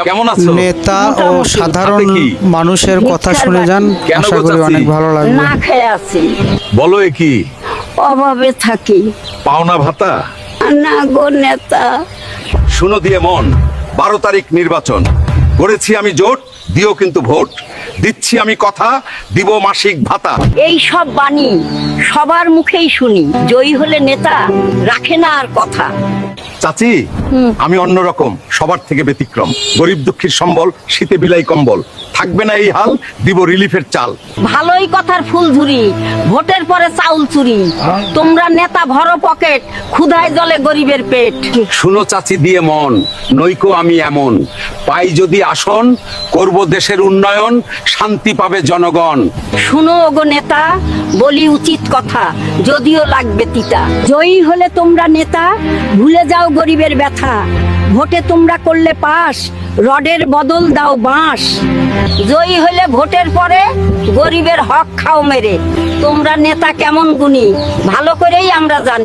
কেমন আছো? নেতা ও মোটামুটি। সাধারণ হাতে কি? মানুষের কথা শুনে যান, কেন আশা গো করি চাচি? অনেক ভালো লাগবে। না খেয়ে আছি, বলো এ কি? অভাবে থাকি। পাওনা ভাতা? না গো নেতা, শুনো দিয়ে মন, 12 তারিখ নির্বাচন করেছি আমি জোট, দিও কিন্তু ভোট। দিচ্ছি আমি কথা, দিব মাসিক ভাতা। এই সব বাণী সবার মুখেই শুনি, জয়ী হলে নেতা রাখে না আর কথা। চাচি, আমি অন্যরকম, সবার থেকে ব্যতিক্রম। গরিব দুঃখীর সম্বল, শীতে বিলাই কম্বল। থাকবে না এই হাল, দিব রিলিফের চাল। ভালোই কথার ফুল ঝুরি, ভোটের পরে চাউল চুরি। তোমরা নেতা ভরো পকেট, ক্ষুধায় জলে গরিবের পেট। শুনো চাচি দিয়ে মন, নইকো আমি এমন। পাই যদি আসন, করব দেশের উন্নয়ন, শান্তি পাবে জনগণ। শুনো ওগো নেতা, বলি উচিত কথা, যদিও লাগবে তিতা। জয়ী হলে তোমরা নেতা, ভুলে যাও গরিবের ব্যথা। ভোটে তোমরা করলে পাস, রডের বদল দাও বাঁশ। জয়ী হলে ভোটের পরে গরিবের হক খাও মেরে। তোমরা নেতা কেমন গুণী, ভালো করেই আমরা জানি।